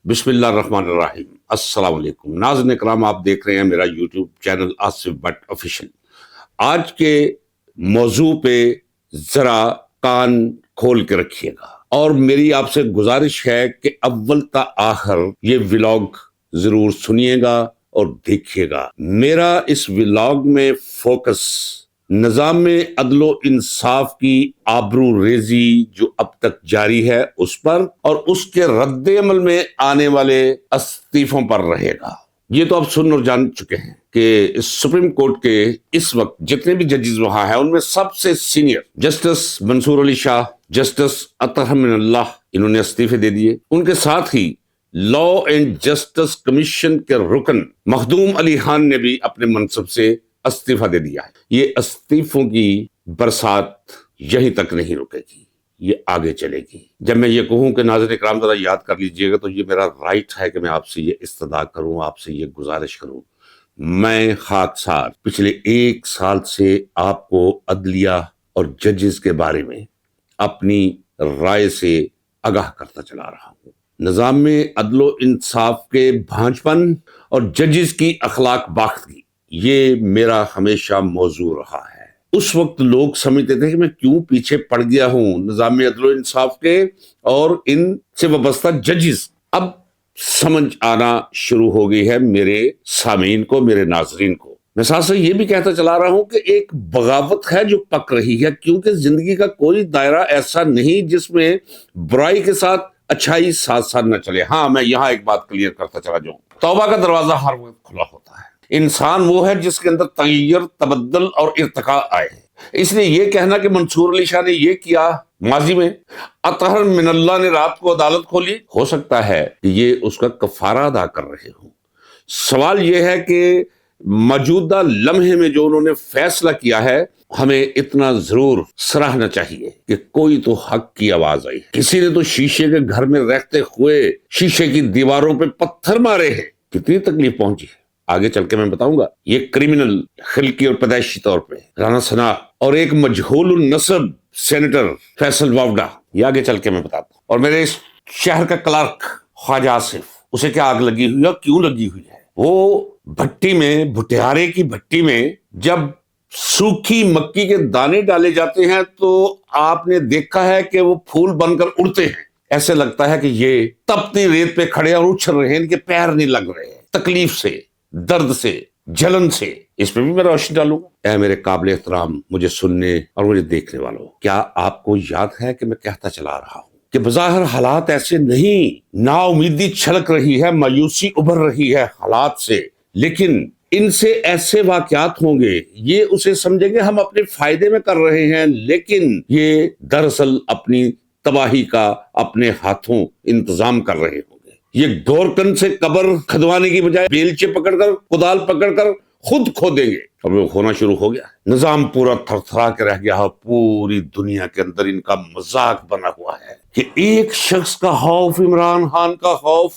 بسم اللہ الرحمن الرحیم۔ السلام علیکم ناظرین اکرام، آپ دیکھ رہے ہیں میرا YouTube channel Asif but official. آج کے موضوع پہ ذرا کان کھول کے رکھیے گا، اور میری آپ سے گزارش ہے کہ اول تا آخر یہ ولاگ ضرور سنیے گا اور دیکھیے گا۔ میرا اس ولاگ میں فوکس نظام عدل و انصاف کی آبرو ریزی جو اب تک جاری ہے اس پر، اور اس کے رد عمل میں آنے والے استعفوں پر رہے گا۔ یہ تو آپ سن اور جان چکے ہیں کہ سپریم کورٹ کے اس وقت جتنے بھی ججز وہاں ہیں ان میں سب سے سینئر جسٹس منصور علی شاہ، جسٹس اطہر من اللہ، انہوں نے استعفے دے دیے۔ ان کے ساتھ ہی لا اینڈ جسٹس کمیشن کے رکن مخدوم علی خان نے بھی اپنے منصب سے استعفیٰ دے دیا ہے۔ یہ استعفوں کی برسات یہیں تک نہیں رکے گی، یہ آگے چلے گی۔ جب میں یہ کہوں کہ ناظرین اکرام ذرا یاد کر لیجئے گا، تو یہ میرا رائٹ ہے کہ میں آپ سے یہ استدعا کروں، آپ سے یہ گزارش کروں۔ میں خاکسار پچھلے 1 سال سے آپ کو عدلیہ اور ججز کے بارے میں اپنی رائے سے آگاہ کرتا چلا رہا ہوں۔ نظام میں عدل و انصاف کے بھانج پن اور ججز کی اخلاق باختگی، یہ میرا ہمیشہ موضوع رہا ہے۔ اس وقت لوگ سمجھتے تھے کہ میں کیوں پیچھے پڑ گیا ہوں نظام عدل و انصاف کے اور ان سے وابستہ ججز۔ اب سمجھ آنا شروع ہو گئی ہے میرے سامعین کو، میرے ناظرین کو۔ میں ساتھ ساتھ یہ بھی کہتا چلا رہا ہوں کہ ایک بغاوت ہے جو پک رہی ہے، کیونکہ زندگی کا کوئی دائرہ ایسا نہیں جس میں برائی کے ساتھ اچھائی ساتھ ساتھ نہ چلے۔ ہاں، میں یہاں ایک بات کلیئر کرتا چلا جاؤں، توبہ کا دروازہ ہر وقت کھلا ہوتا ہے۔ انسان وہ ہے جس کے اندر تغیر، تبدل اور ارتقاء آئے ہیں۔ اس لیے یہ کہنا کہ منصور علی شاہ نے یہ کیا ماضی میں، اطہر من اللہ نے رات کو عدالت کھولی، ہو سکتا ہے کہ یہ اس کا کفارہ ادا کر رہے ہوں۔ سوال یہ ہے کہ موجودہ لمحے میں جو انہوں نے فیصلہ کیا ہے، ہمیں اتنا ضرور سراہنا چاہیے کہ کوئی تو حق کی آواز آئی۔ کسی نے تو شیشے کے گھر میں رہتے ہوئے شیشے کی دیواروں پہ پتھر مارے ہیں، کتنی تکلیف پہنچی ہے آگے چل کے میں بتاؤں گا۔ یہ کرمنل خلقی اور پیدائشی طور پہ رانا ثنا اور ایک مجہول النسب سینیٹر فیصل واوڈا، یہ آگے چل کے میں بتاتا ہوں۔ اور میرے اس شہر کا کلرک خواجہ آصف، اسے کیا آگ لگی ہوئی ہے، کیوں لگی ہوئی ہے؟ وہ بھٹی میں، بھٹیارے کی بھٹی میں جب سوکھی مکی کے دانے ڈالے جاتے ہیں تو آپ نے دیکھا ہے کہ وہ پھول بن کر اڑتے ہیں۔ ایسے لگتا ہے کہ یہ تپتی ریت پہ کھڑے اور اچھل رہے ہیں، ان کے پیر نہیں لگ رہے ہیں، تکلیف سے، درد سے، جلن سے۔ اس پہ بھی میں روشنی ڈالوں گا۔ اے میرے قابل احترام مجھے سننے اور مجھے دیکھنے والوں، کیا آپ کو یاد ہے کہ میں کہتا چلا رہا ہوں کہ بظاہر حالات ایسے نہیں، نا امیدی چھلک رہی ہے، مایوسی ابھر رہی ہے حالات سے، لیکن ان سے ایسے واقعات ہوں گے، یہ اسے سمجھیں گے ہم اپنے فائدے میں کر رہے ہیں، لیکن یہ دراصل اپنی تباہی کا اپنے ہاتھوں انتظام کر رہے ہوں گے۔ یہ گورکن سے قبر کھدوانے کی بجائے بیلچے پکڑ کر، کدال پکڑ کر خود کھو دیں گے۔ اب وہ ہونا شروع ہو گیا ہے۔ نظام پورا تھر تھرا کے رہ گیا ہے، پوری دنیا کے اندر ان کا مذاق بنا ہوا ہے کہ ایک شخص کا خوف، عمران خان کا خوف،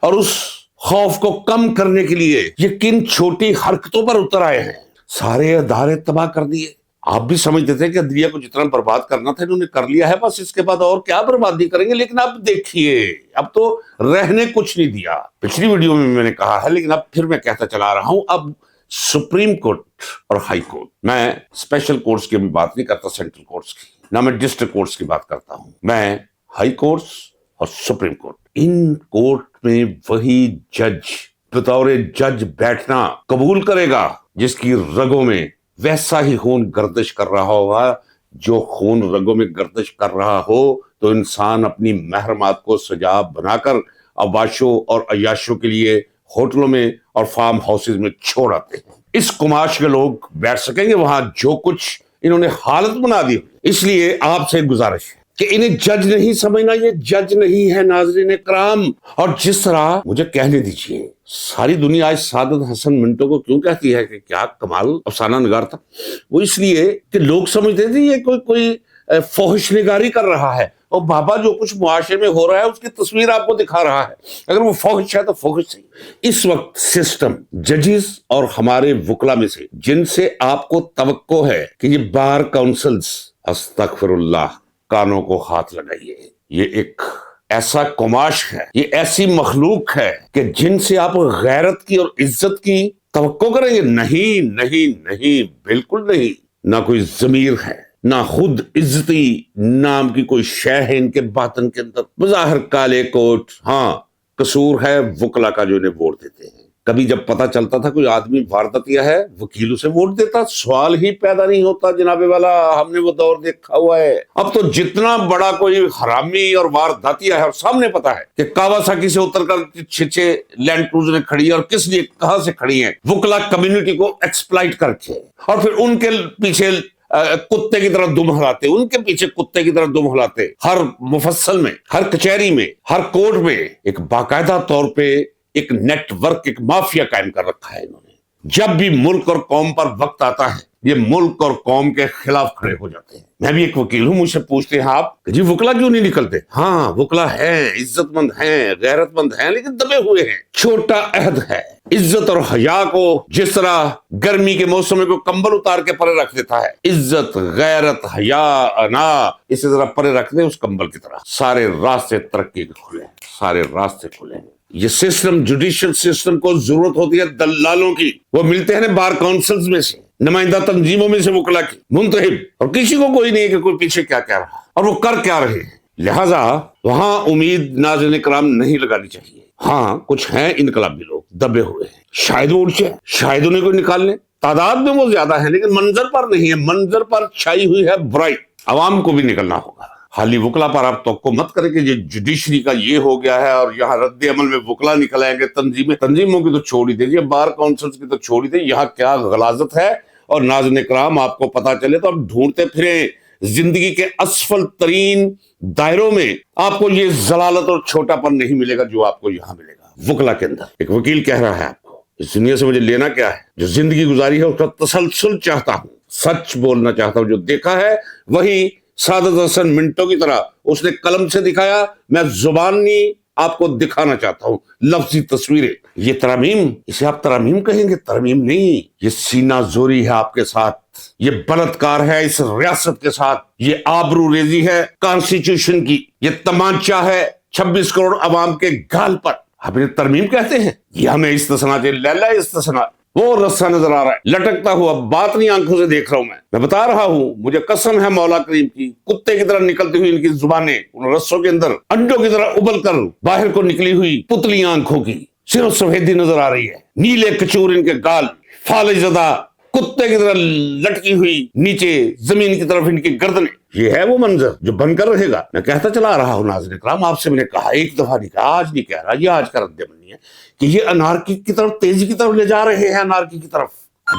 اور اس خوف کو کم کرنے کے لیے یہ کن چھوٹی حرکتوں پر اتر آئے ہیں۔ سارے ادارے تباہ کر دیے۔ آپ بھی سمجھتے تھے کہ عدلیہ کو جتنا برباد کرنا تھا انہوں نے کر لیا ہے، بس اس کے بعد اور کیا بربادی کریں گے، لیکن اب دیکھیے اب تو رہنے کچھ نہیں دیا۔ پچھلی ویڈیو میں نے کہا ہے، لیکن اب پھر میں کہتا چلا رہا ہوں، اب سپریم کورٹ اور ہائی کورٹ، میں اسپیشل کورٹس کی بھی بات نہیں کرتا، سینٹرل کورٹس کی، نہ میں ڈسٹرکٹ کورٹس کی بات کرتا ہوں، میں ہائی کورٹس اور سپریم کورٹ، ان کورٹ میں وہی جج بطور جج بیٹھنا قبول کرے گا جس کی رگوں میں ویسا ہی خون گردش کر رہا ہوگا۔ جو خون رگوں میں گردش کر رہا ہو تو انسان اپنی محرمات کو سجا بنا کر عباشوں اور عیاشوں کے لیے ہوٹلوں میں اور فارم ہاؤسز میں چھوڑ آتے ہیں۔ اس کماش کے لوگ بیٹھ سکیں گے وہاں جو کچھ انہوں نے حالت بنا دی۔ اس لیے آپ سے گزارش ہے کہ انہیں جج نہیں سمجھنا، یہ جج نہیں ہے ناظرین اکرام۔ اور جس طرح مجھے کہنے دیجئے، ساری دنیا آج سعادت حسن منٹو کو کیوں کہتی ہے کہ کیا کمال افسانہ نگار تھا؟ وہ اس لیے کہ لوگ سمجھتے تھے یہ کوئی فحش نگاری کر رہا ہے، اور بابا جو کچھ معاشرے میں ہو رہا ہے اس کی تصویر آپ کو دکھا رہا ہے، اگر وہ فحش ہے تو فحش صحیح۔ اس وقت سسٹم، ججز اور ہمارے وکلا میں سے جن سے آپ کو توقع ہے کہ یہ بار کاؤنسلز، استغفر اللہ، کانوں کو ہاتھ لگائیے، یہ ایک ایسا قماش ہے، یہ ایسی مخلوق ہے کہ جن سے آپ غیرت کی اور عزت کی توقع کریں گے؟ نہیں نہیں نہیں، بالکل نہیں۔ نہ کوئی ضمیر ہے، نہ خود عزتی نام کی کوئی شے ہے ان کے باطن کے اندر۔ بظاہر کالے کوٹ، ہاں قصور ہے وکلا کا جو انہیں ووٹ دیتے ہیں۔ کبھی جب پتا چلتا تھا کوئی آدمی وارداتیہ ہے، وکیل اسے ووٹ دیتا، سوال ہی پیدا نہیں ہوتا جناب والا، ہم نے وہ دور دیکھا ہوا ہے۔ اب تو جتنا بڑا کوئی حرامی اور وارداتیہ ہے اور سامنے پتا ہے کہ کاواساکی سے اتر کر چھچے لینڈ کروزریں کھڑی ہیں اور کس لیے کہاں سے کھڑی ہیں، وکلا کمیونٹی کو ایکسپلائٹ کر کے، اور پھر ان کے پیچھے کتے کی طرح دم ہلاتے، ان کے پیچھے کتے کی طرح دم ہلاتے۔ ہر مفصل میں، ہر کچہری میں، ہر کورٹ میں ایک باقاعدہ طور پہ ایک نیٹ ورک، ایک مافیا قائم کر رکھا ہے انہوں نے۔ جب بھی ملک اور قوم پر وقت آتا ہے، یہ ملک اور قوم کے خلاف کھڑے ہو جاتے ہیں۔ میں بھی ایک وکیل ہوں، مجھ سے پوچھتے ہیں آپ جی وکلا کیوں نہیں نکلتے؟ ہاں وکلا ہیں، عزت مند ہیں، غیرت مند ہیں، لیکن دبے ہوئے ہیں۔ چھوٹا عہد ہے۔ عزت اور حیا کو جس طرح گرمی کے موسم میں کوئی کمبل اتار کے پرے رکھ دیتا ہے، عزت، غیرت، حیا، انا اسی طرح پرے رکھ دیں اس کمبل کی طرح، سارے راستے ترقی کے کھلے ہیں، سارے راستے کھلے ہیں۔ یہ سسٹم، جوڈیشل سسٹم کو ضرورت ہوتی ہے دلالوں کی، وہ ملتے ہیں بار کونسلز میں سے، نمائندہ تنظیموں میں سے وکلا کی، منتخب، اور کسی کو کوئی نہیں ہے کہ کوئی پیچھے کیا کہہ رہا اور وہ کر کیا رہے ہیں۔ لہذا وہاں امید ناظرین کرام نہیں لگانی چاہیے۔ ہاں کچھ ہیں انقلابی لوگ دبے ہوئے ہیں، شاید وہ اٹھ جائے، شاید انہیں کوئی نکال لیں۔ تعداد میں وہ زیادہ ہیں لیکن منظر پر نہیں ہے، منظر پر چھائی ہوئی ہے برائی۔ عوام کو بھی نکلنا ہوگا۔ خالی وکلا پر آپ توقع مت کریں کہ یہ جوڈیشری کا یہ ہو گیا ہے اور یہاں رد عمل میں وکلا نکل آئیں گے۔ تنظیموں کی تو چھوڑ ہی دیجیے، بار کونسلز کی تو چھوڑ ہی دیجیے، یہاں کیا غلاظت ہے۔ اور ناظرین کرام آپ کو پتا چلے تو آپ ڈھونڈتے پھریں زندگی کے اسفل ترین دائروں میں، آپ کو یہ ضلالت اور چھوٹا پن نہیں ملے گا جو آپ کو یہاں ملے گا وکلا کے اندر۔ ایک وکیل کہہ رہا ہے آپ کو اس دنیا سے مجھے لینا کیا ہے، جو زندگی گزاری ہے اس کا تسلسل چاہتا ہوں، سچ بولنا چاہتا ہوں، جو دیکھا ہے وہی سعادت حسن منٹو کی طرح اس نے قلم سے دکھایا، میں زبانی آپ کو دکھانا چاہتا ہوں، لفظی تصویریں۔ یہ ترمیم، اسے آپ ترمیم کہیں گے؟ ترمیم نہیں، یہ سینہ زوری ہے آپ کے ساتھ، یہ بلاتکار ہے اس ریاست کے ساتھ، یہ آبرو ریزی ہے کانسٹیٹیوشن کی، یہ تمانچہ ہے 26 کروڑ عوام کے گال پر۔ آپ انہیں ترمیم کہتے ہیں؟ یہ ہمیں استثنا دے، لیلا استثنا، وہ رسہ نظر آ رہا ہے لٹکتا ہوا، بات نہیں آنکھوں سے دیکھ رہا ہوں، میں بتا رہا ہوں، مجھے قسم ہے مولا کریم کی، کتے کی طرح نکلتی ہوئی ان کی زبانیں ان رسوں کے اندر، انڈوں کی طرح ابل کر باہر کو نکلی ہوئی پتلی آنکھوں کی صرف سفیدی نظر آ رہی ہے، نیلے کچور ان کے گال، فالج زدہ کتے کی طرح لٹکی ہوئی نیچے زمین کی طرف ان کی گردنیں۔ یہ ہے وہ منظر جو بن کر رہے گا۔ میں کہتا چلا رہا ہوں ناظرین کرام، آپ سے میں نے کہا ایک دفعہ نہیں کہا، آج نہیں کہہ رہا، یہ آج کا رد عمل نہیں ہے کہ یہ انارکی کی طرف، تیزی کی طرف لے جا رہے ہیں، انارکی کی طرف۔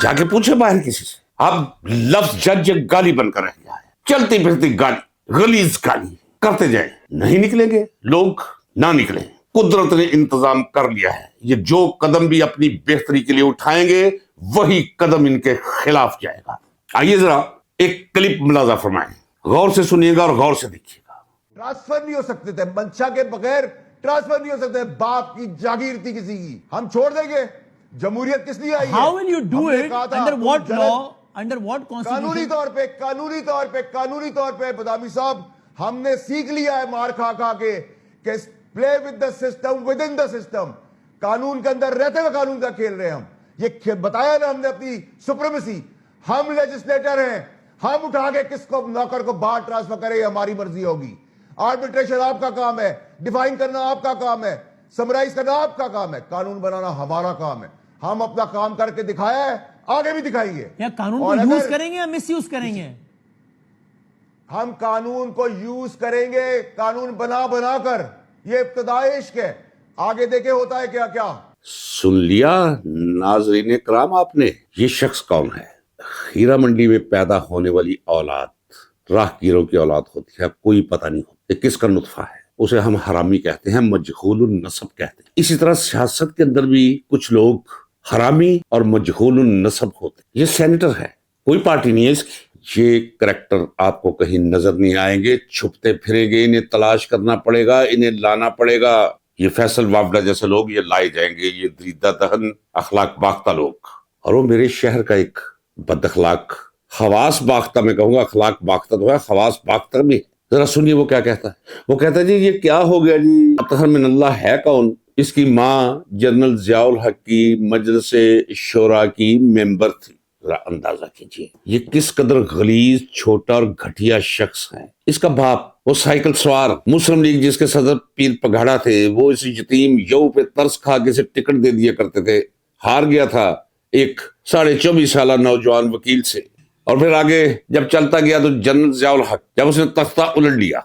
جا کے پوچھے باہر کسی سے، اب لفظ جج گالی بن کر رہ گیا ہے، چلتی پھرتی گالی، غلیظ گالی کرتے جائیں، نہیں نکلیں گے لوگ، نہ نکلیں۔ قدرت نے انتظام کر لیا ہے، یہ جو قدم بھی اپنی بہتری کے لیے اٹھائیں گے وہی قدم ان کے خلاف جائے گا۔ آئیے ذرا ایک کلپ ملاحظہ فرمائیں، غور سے سنیے گا اور غور سے دیکھیے گا۔ ٹرانسفر نہیں ہو سکتے تھے، منشا کے بغیر ٹرانسفر نہیں ہو سکتے، باپ کی جاگیر تھی کسی کی، ہم چھوڑ دیں گے؟ جمہوریت کس لیے آئی ہے؟ How will you do it? Under what law? Under what constitution? قانونی طور پہ بادامی صاحب، ہم نے سیکھ لیا ہے مار کھا کھا کے کہ play with the system with in the system, قانون کے اندر رہتے ہوئے قانون کا کھیل رہے ہیں ہم۔ یہ بتایا نا ہم نے اپنی سپریمیسی، ہم لیجسلیٹر ہیں، ہم اٹھا کے کس کو نوکر کو باہر ٹرانسفر کرے، ہماری مرضی ہوگی۔ آربیٹریشن آپ کا کام ہے، ڈیفائن کرنا آپ کا کام ہے، سمرائز کرنا آپ کا کام ہے، قانون بنانا ہمارا کام ہے۔ ہم اپنا کام کر کے دکھایا ہے، آگے بھی دکھائیں گے۔ یا قانون کو یوز کریں گے یا مس یوز کریں گے؟ ہم قانون کو یوز کریں گے، قانون بنا بنا کر، یہ ابتدائی عشق ہے، آگے دیکھے ہوتا ہے کیا کیا۔ سن لیا ناظرین کرام آپ نے، یہ شخص کون ہے؟ ہیرا منڈی میں پیدا ہونے والی اولاد راہ گیروں کی اولاد ہوتی ہے، کوئی پتہ نہیں ہوتا یہ کس کا نطفہ ہے، اسے ہم حرامی کہتے ہیں، مجہول النسب کہتے ہیں۔ اسی طرح سیاست کے اندر بھی کچھ لوگ حرامی اور مجہول النسب ہوتے ہیں۔ یہ سینیٹر ہے، کوئی پارٹی نہیں ہے اس کی۔ یہ کریکٹر آپ کو کہیں نظر نہیں آئیں گے، چھپتے پھریں گے، انہیں تلاش کرنا پڑے گا، انہیں لانا پڑے گا۔ یہ فیصل وابڈا جیسے لوگ یہ لائے جائیں گے، یہ دریدہ دہن اخلاق باختہ لوگ۔ اور وہ میرے شہر کا ایک بد اخلاق، خواص باختہ، میں کہوں گا اخلاق باختہ تو ہے، خواص باختہ بھی ہے۔ ذرا سنیے وہ کیا کہتا ہے. وہ کہتا ہے جی یہ کیا ہو گیا جی, اطہر من اللہ ہے کون؟ اس کی ماں جنرل ضیاء الحق کی مجلس شورا کی ممبر تھی. ذرا اندازہ کیجیے یہ کس قدر غلیظ, چھوٹا اور گھٹیا شخص ہے. اس کا باپ وہ سائیکل سوار مسلم لیگ جس کے صدر پیر پگھاڑا تھے, وہ اس یتیم یو پہ ترس کھا کے اسے ٹکٹ دے دیا کرتے تھے. ہار گیا تھا ایک 24.5 سالہ نوجوان وکیل سے. اور پھر آگے جب چلتا گیا تو جنرل ضیاء الحق جب اس نے تختہ الٹ لیا,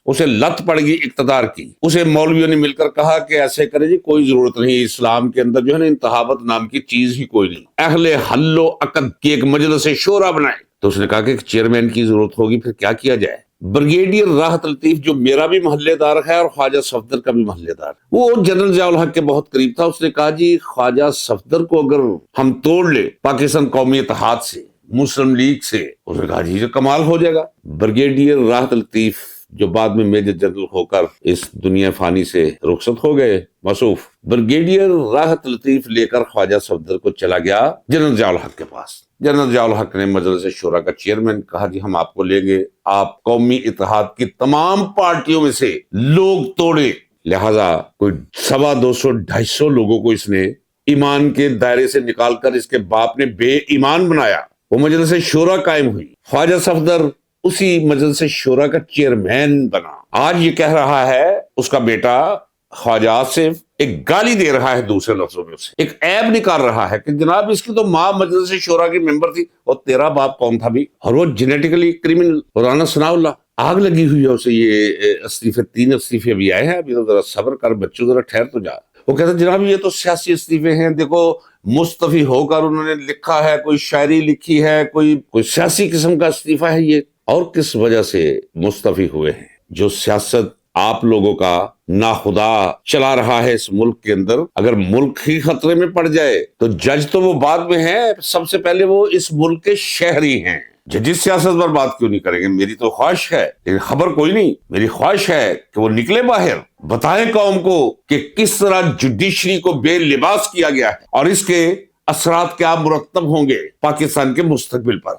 اسے لت پڑ گئی اقتدار کی. اسے مولویوں نے مل کر کہا کہ ایسے کرے جی, کوئی ضرورت نہیں, اسلام کے اندر جو ہے نا انتخابات نام کی چیز ہی کوئی نہیں, اہل حل و عقد کی ایک مجلس شورا بنائے. تو اس نے کہا کہ ایک چیئرمین کی ضرورت ہوگی, پھر کیا کیا جائے؟ بریگیڈیئر راحت لطیف جو میرا بھی محلے دار ہے اور خواجہ صفدر کا بھی محلے دار, وہ جنرل ضیاء الحق کے بہت قریب تھا. اس نے کہا جی خواجہ صفدر کو اگر ہم توڑ لے پاکستان قومی اتحاد سے, مسلم لیگ سے, اس نے کہا جی یہ کمال ہو جائے گا. بریگیڈیئر راحت لطیف جو بعد میں میجر جنرل ہو کر اس دنیا فانی سے رخصت ہو گئے, مصروف, بریگیڈیئر راحت لطیف لے کر خواجہ صفدر کو چلا گیا جنرل ضیاء الحق کے پاس. جنرل ضیاء الحق نے مجلس شورا کا چیئرمین کہا جی ہم آپ کو لیں گے, آپ قومی اتحاد کی تمام پارٹیوں میں سے لوگ توڑے. لہذا کوئی 250-250 لوگوں کو اس نے ایمان کے دائرے سے نکال کر اس کے باپ نے بے ایمان بنایا. وہ مجلس شورا قائم ہوئی. خواجہ صفدر اسی مجلس شورا کا چیئرمین بنا. آج یہ کہہ رہا ہے اس کا بیٹا خواجہ آصف, ایک گالی دے رہا ہے دوسرے لفظوں میں, اسے ایک عیب نکال رہا ہے کہ جناب اس کی تو ماں مجلس شورا کی ممبر تھی, اور تیرا باپ کون تھا بھی, اور وہ جینیٹیکلی کرمنل رانا ثناء اللہ. آگ لگی ہوئی ہے اسے. یہ استعفے 3 استعفے بھی آئے ہیں, ابھی تو ذرا صبر کر بچوں, ذرا ٹھہر تو جا. وہ کہتا ہے جناب یہ تو سیاسی استعفے ہیں, دیکھو مستعفی ہو کر انہوں نے لکھا ہے, کوئی شاعری لکھی ہے, کوئی سیاسی قسم کا استعفیٰ ہے یہ. اور کس وجہ سے مستعفی ہوئے ہیں؟ جو سیاست آپ لوگوں کا ناخدا چلا رہا ہے اس ملک کے اندر, اگر ملک ہی خطرے میں پڑ جائے تو جج تو وہ بعد میں ہیں, سب سے پہلے وہ اس ملک کے شہری ہیں. ججز سیاست پر بات کیوں نہیں کریں گے؟ میری تو خواہش ہے, لیکن خبر کوئی نہیں. میری خواہش ہے کہ وہ نکلے باہر, بتائیں قوم کو کہ کس طرح جوڈیشری کو بے لباس کیا گیا ہے اور اس کے اثرات کیا مرتب ہوں گے پاکستان کے مستقبل پر.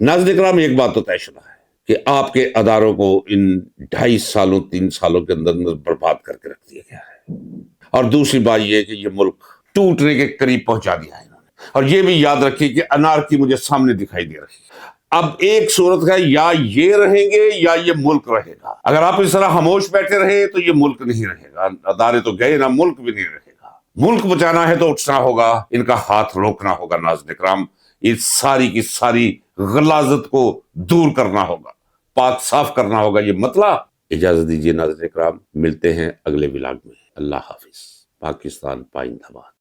ناظرین کرام, ایک بات تو طے شدہ ہے کہ آپ کے اداروں کو ان 2.5 سالوں 3 سالوں کے اندر برباد کر کے رکھ دیا گیا ہے. اور دوسری بات یہ کہ یہ ملک ٹوٹنے کے قریب پہنچا دیا ہے انہوں نے. اور یہ بھی یاد رکھیے کہ انارکی مجھے سامنے دکھائی دے رہی ہے. اب ایک صورت ہے, یا یہ رہیں گے یا یہ ملک رہے گا. اگر آپ اس طرح خاموش بیٹھے رہے تو یہ ملک نہیں رہے گا. ادارے تو گئے نا, ملک بھی نہیں رہے گا. ملک بچانا ہے تو اٹھنا ہوگا, ان کا ہاتھ روکنا ہوگا. ناظرین کرام, اس ساری کی ساری غلاظت کو دور کرنا ہوگا, پاک صاف کرنا ہوگا. یہ مطلب. اجازت دیجیے ناظرین کرام, ملتے ہیں اگلے ولاگ میں. اللہ حافظ. پاکستان پائندہ باد.